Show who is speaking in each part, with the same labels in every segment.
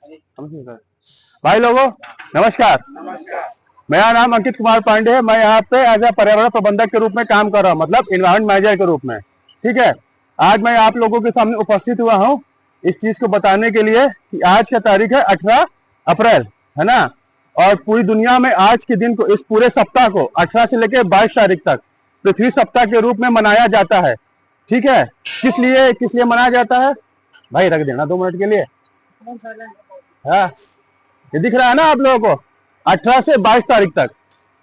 Speaker 1: भाई लोगों नमस्कार। मेरा नाम अंकित कुमार पांडे है। मैं यहाँ पे एज ए पर्यावरण प्रबंधक के रूप में काम कर रहा हूँ, मतलब इन्वायरमेंट मैनेजर के रूप में। ठीक है, आज मैं आप लोगों के सामने उपस्थित हुआ हूँ इस चीज को बताने के लिए कि आज का तारीख है 18 अप्रैल, है ना। और पूरी दुनिया में आज के दिन को, इस पूरे सप्ताह को 18 से लेकर 22 तारीख तक पृथ्वी सप्ताह के रूप में मनाया जाता है। ठीक है, किस लिए मनाया जाता है भाई? रख देना 2 मिनट के लिए। हाँ, ये दिख रहा है ना आप लोगों को? 18 से 22 तारीख तक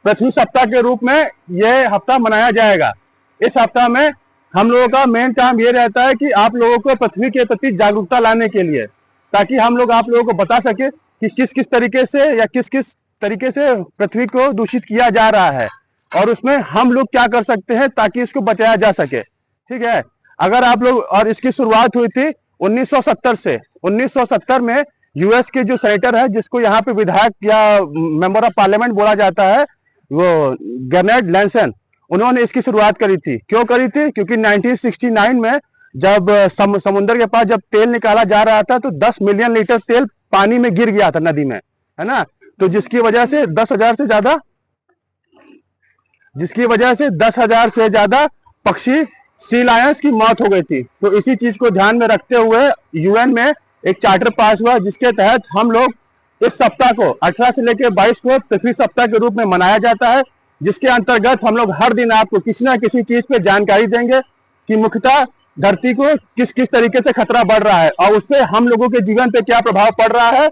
Speaker 1: पृथ्वी सप्ताह के रूप में ये हफ्ता मनाया जाएगा। इस हफ्ता में हम लोगों का मेन काम ये रहता है कि आप लोगों को पृथ्वी के प्रति जागरूकता लाने के लिए, ताकि हम लोग आप लोगों को बता सके कि किस किस तरीके से या किस किस तरीके से पृथ्वी को दूषित किया जा रहा है और उसमें हम लोग क्या कर सकते हैं ताकि इसको बचाया जा सके। ठीक है, अगर आप लोग, और इसकी शुरुआत हुई थी 1970 से। 1970 में यूएस के जो सेनेटर है, जिसको यहाँ पे विधायक या मेंबर ऑफ पार्लियामेंट बोला जाता है, वो गर्नेट लैंसन, उन्होंने इसकी शुरुआत करी थी। क्यों करी थी? क्योंकि 1969 में जब समुद्र के पास जब तेल निकाला जा रहा था तो 10 मिलियन लीटर तेल पानी में गिर गया था, नदी में, है ना। तो जिसकी वजह से 10,000 से ज्यादा पक्षी, सी लायंस की मौत हो गई थी। तो इसी चीज को ध्यान में रखते हुए यूएन में एक चार्टर पास हुआ, जिसके तहत हम लोग इस सप्ताह को 18 से लेकर 22 को पृथ्वी सप्ताह के रूप में मनाया जाता है, जिसके अंतर्गत हम लोग हर दिन आपको किसी ना किसी चीज पे जानकारी देंगे कि मुख्यतः धरती को किस किस तरीके से खतरा बढ़ रहा है और उससे हम लोगों के जीवन पे क्या प्रभाव पड़ रहा है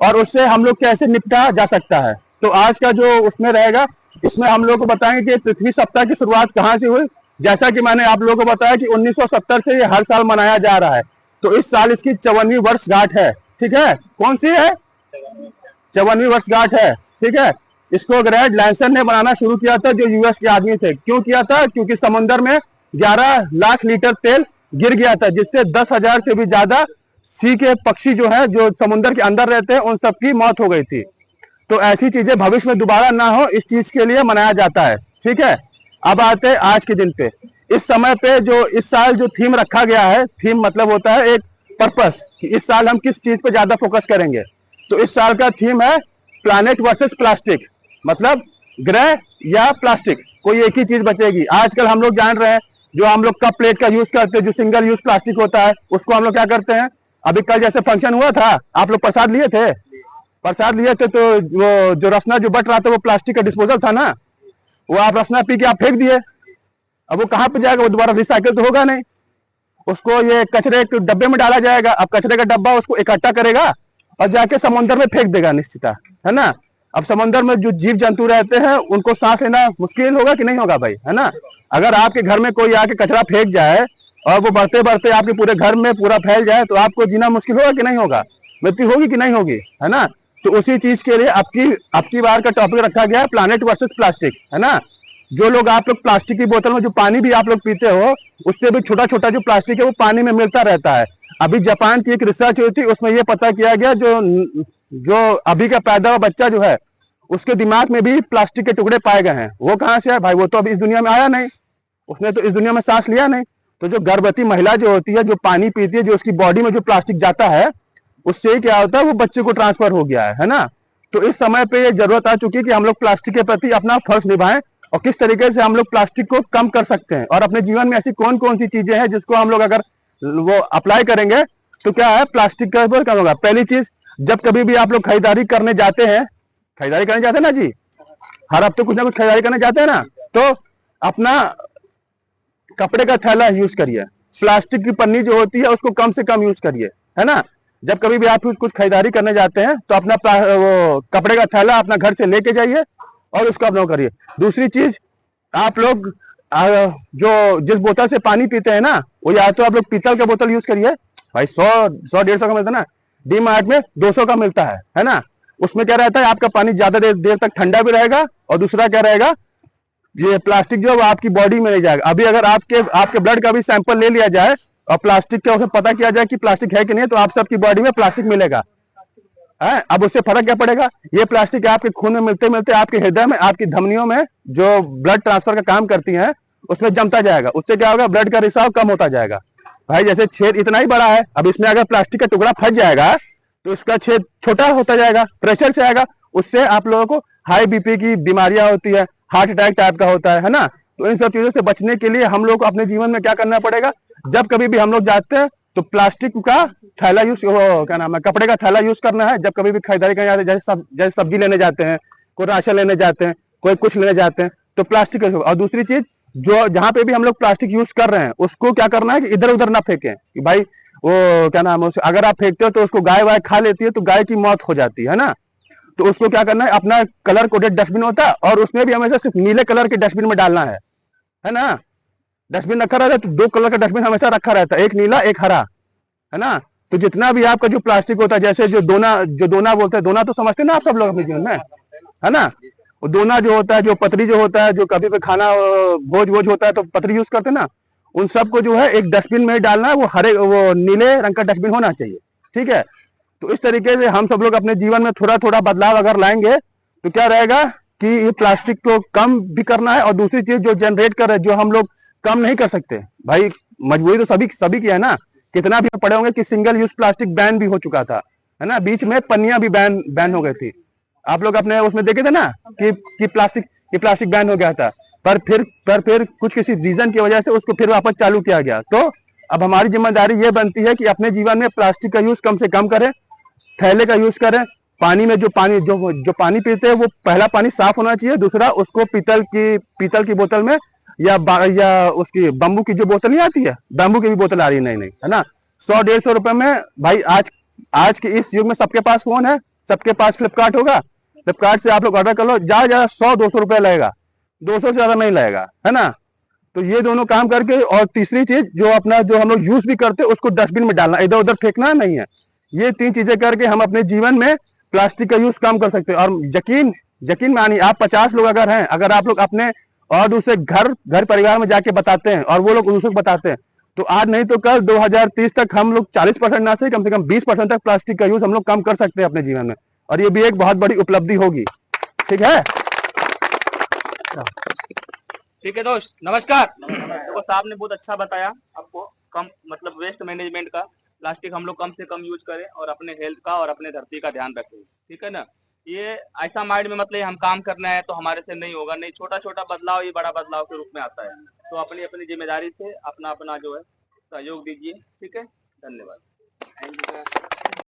Speaker 1: और उससे हम लोग कैसे निपटा जा सकता है। तो आज का जो उसमें रहेगा, इसमें हम लोग को बताएंगे कि पृथ्वी सप्ताह की शुरुआत कहाँ से हुई। जैसा कि मैंने आप लोगों को बताया कि 1970 से ये हर साल मनाया जा रहा है, तो इस साल इसकी 54वीं वर्षगांठ है। ठीक है, कौन सी है? 54वीं वर्षगांठ है। ठीक है, इसको ग्रेट लैंसन ने बनाना शुरू किया था, जो यूएस के आदमी थे। क्यों किया था? क्योंकि समुद्र में 11 लाख लीटर तेल गिर गया था, जिससे 10,000 से भी ज्यादा सी के पक्षी जो है, जो समुद्र के अंदर रहते हैं, उन सबकी मौत हो गई थी। तो ऐसी चीजें भविष्य में दोबारा ना हो, इस चीज के लिए मनाया जाता है। ठीक है, अब आते हैं आज के दिन पे। इस समय पे जो इस साल जो थीम रखा गया है, थीम मतलब होता है एक पर्पस, कि इस साल हम किस चीज पे ज्यादा फोकस करेंगे। तो इस साल का थीम है प्लैनेट वर्सेस प्लास्टिक, मतलब ग्रह या प्लास्टिक, कोई एक ही चीज बचेगी। आजकल हम लोग जान रहे हैं, जो हम लोग कप प्लेट का यूज करते हैं, जो सिंगल यूज प्लास्टिक होता है, उसको हम लोग क्या करते हैं। अभी कल जैसे फंक्शन हुआ था, आप लोग प्रसाद लिए थे, तो वो जो रसना जो बट रहा था, वो प्लास्टिक का डिस्पोजल था ना, वो आप रसना पी के आप फेंक दिए। अब वो कहाँ पे जाएगा? वो दोबारा रिसाइकिल तो होगा नहीं। उसको ये कचरे के डब्बे में डाला जाएगा। अब कचरे का डब्बा उसको इकट्ठा करेगा और जाके समुद्र में फेंक देगा, निश्चित है ना। अब समुद्र में जो जीव जंतु रहते हैं, उनको सांस लेना मुश्किल होगा कि नहीं होगा भाई, है ना। अगर आपके घर में कोई आके कचरा फेंक जाए और वो बढ़ते बढ़ते आपके पूरे घर में पूरा फैल जाए, तो आपको जीना मुश्किल होगा कि नहीं होगा? मृत्यु होगी कि नहीं होगी, है ना। तो उसी चीज के लिए आपकी बार का टॉपिक रखा गया है प्लैनेट वर्सेस प्लास्टिक, है ना। जो लोग आप लोग प्लास्टिक की बोतल में जो पानी भी आप लोग पीते हो, उससे भी छोटा छोटा जो प्लास्टिक है वो पानी में मिलता रहता है। अभी जापान की एक रिसर्च हुई थी, उसमें ये पता किया गया, जो अभी का पैदा हुआ बच्चा जो है, उसके दिमाग में भी प्लास्टिक के टुकड़े पाए गए हैं। वो कहाँ से है भाई? वो तो अभी इस दुनिया में आया नहीं, उसने तो इस दुनिया में सांस लिया नहीं। तो जो गर्भवती महिला जो होती है, जो पानी पीती है, जो उसकी बॉडी में जो प्लास्टिक जाता है, उससे ही क्या होता है, वो बच्चे को ट्रांसफर हो गया है ना। तो इस समय पे ये जरूरत आ चुकी है कि हम लोग प्लास्टिक के प्रति अपना फर्ज निभाएं और किस तरीके से हम लोग प्लास्टिक को कम कर सकते हैं। और अपने जीवन में ऐसी कौन कौन सी चीजें हैं जिसको हम लोग अगर वो अप्लाई करेंगे तो क्या है, प्लास्टिक का ऊपर कम होगा। पहली चीज, जब कभी भी आप लोग खरीदारी करने जाते हैं ना जी, हर हफ्ते कुछ ना कुछ खरीदारी करने जाते हैं ना, तो अपना कपड़े का थैला यूज करिए। प्लास्टिक की पन्नी जो होती है उसको कम से कम यूज करिए, है ना। जब कभी भी आप कुछ खरीदारी करने जाते हैं तो अपना वो कपड़े का थैला अपना घर से लेके जाइए और उसका अपना करिए। दूसरी चीज, आप लोग जो जिस बोतल से पानी पीते हैं ना, वो या तो आप लोग पीतल का बोतल यूज करिए भाई। 100-150 का मिलता है ना, डी मार्ट में 200 का मिलता है ना। उसमें क्या रहता है, आपका पानी ज्यादा देर तक ठंडा भी रहेगा और दूसरा क्या रहेगा, ये प्लास्टिक जो है वो आपकी बॉडी में नहीं जाएगा। अभी अगर आपके ब्लड का भी सैंपल ले लिया जाए और प्लास्टिक के उसमें पता किया जाए कि प्लास्टिक है कि नहीं, तो आप सबकी बॉडी में प्लास्टिक मिलेगा है। अब उससे फर्क क्या पड़ेगा? ये प्लास्टिक आपके खून में मिलते मिलते आपके हृदय में, आपकी धमनियों में जो ब्लड ट्रांसफर का काम करती है, उसमें जमता जाएगा। उससे क्या होगा, ब्लड का रिसाव कम होता जाएगा। भाई जैसे छेद इतना ही बड़ा है, अब इसमें अगर प्लास्टिक का टुकड़ा फंस जाएगा तो इसका छेद छोटा होता जाएगा, प्रेशर से आएगा, उससे आप लोगों को हाई बीपी की बीमारियां होती है, हार्ट अटैक टाइप का होता है ना। तो इन सब चीजों से बचने के लिए हम लोग को अपने जीवन में क्या करना पड़ेगा, जब कभी भी हम लोग जाते हैं तो प्लास्टिक का थैला यूज, क्या नाम है, कपड़े का थैला यूज करना है। जब कभी भी खरीदारी करने जाते हैं, जैसे सब्जी लेने जाते हैं, कोई राशन लेने जाते हैं, कोई कुछ लेने जाते हैं, तो प्लास्टिक। और दूसरी चीज, जो जहां पे भी हम लोग प्लास्टिक यूज कर रहे हैं उसको क्या करना है कि इधर उधर ना फेंकें, कि भाई वो क्या नाम है, अगर आप फेंकते हो तो उसको गाय वाय खा लेती है, तो गाय की मौत हो जाती है ना। तो उसको क्या करना है, अपना कलर कोडेड डस्टबिन होता है, और उसमें भी हमेशा सिर्फ नीले कलर के डस्टबिन में डालना है ना। डस्टबिन रखा रहता है तो 2 कलर का डस्टबिन हमेशा रखा रहता है, एक नीला एक हरा, है ना। तो जितना भी आपका जो प्लास्टिक होता है, जैसे जो दोना बोलते हैं, दोना तो समझते हैं ना आप सब लोग अपने जीवन में, है ना। वो दोना जो होता है, जो पतरी जो होता है, जो कभी भी खाना भोज भोज होता है तो पतरी यूज करते हैं ना, उन सबको जो है एक डस्टबिन में डालना है, वो नीले रंग का डस्टबिन होना चाहिए, ठीक है। तो इस तरीके से हम सब लोग अपने जीवन में थोड़ा थोड़ा बदलाव अगर लाएंगे तो क्या रहेगा कि ये प्लास्टिक को कम भी करना है, और दूसरी चीज जो जनरेट कर रहे, जो हम लोग कम नहीं कर सकते भाई, मजबूरी तो सभी सभी की है ना। कितना भी पढ़े होंगे कि सिंगल यूज प्लास्टिक बैन भी हो चुका था, है ना। बीच में पन्नियां भी बैन हो गई थी, आप लोग अपने उसमें देखे थे ना कि प्लास्टिक बैन हो गया था, पर फिर कुछ किसी रीजन की वजह से उसको फिर वापस चालू किया गया। तो अब हमारी जिम्मेदारी ये बनती है कि अपने जीवन में प्लास्टिक का यूज कम से कम करें, थैले का यूज करें। पानी में जो पानी पीते हैं वो पहला पानी साफ होना चाहिए, दूसरा उसको पीतल की बोतल में, या उसकी बम्बू की जो बोतल नहीं आती है, बैम्बू की भी बोतल आ रही है, नहीं है ना। 100-150 रुपए में भाई, आज के इस युग में सबके पास फोन है, सबके पास फ्लिपकार्ट होगा, फ्लिपकार्ट से आप लोग ऑर्डर कर लो, ज्यादा 100-200 रुपए लगेगा, 200 से ज्यादा नहीं लगेगा, है ना। तो ये दोनों काम करके, और तीसरी चीज जो हम लोग यूज भी करते हैं उसको डस्टबिन में डालना, इधर उधर फेंकना नहीं है। ये 3 चीजें करके हम अपने जीवन में प्लास्टिक का यूज कम कर सकते हैं। और यकीन मानिए, आप 50 लोग अगर हैं, अगर आप लोग अपने और दूसरे घर परिवार में जाके बताते हैं, और वो लोग दूसरे को बताते हैं, तो आज नहीं तो कल 2030 तक हम लोग 40% ना से कम 20% तक प्लास्टिक का यूज हम लोग कम कर सकते हैं अपने जीवन में, और ये भी एक बहुत बड़ी उपलब्धि होगी, ठीक है।
Speaker 2: ठीक है दोस्त, नमस्कार। देखो साहब ने बहुत अच्छा बताया आपको, कम मतलब वेस्ट मैनेजमेंट का, प्लास्टिक हम लोग कम से कम यूज करें और अपने हेल्थ का और अपने धरती का ध्यान रखें, ठीक है ना। ये ऐसा माइंड में मतलब हम काम करना है तो हमारे से नहीं होगा, नहीं, छोटा छोटा बदलाव ये बड़ा बदलाव के रूप में आता है। तो अपनी अपनी जिम्मेदारी से अपना अपना जो है सहयोग दीजिए, ठीक है। धन्यवाद।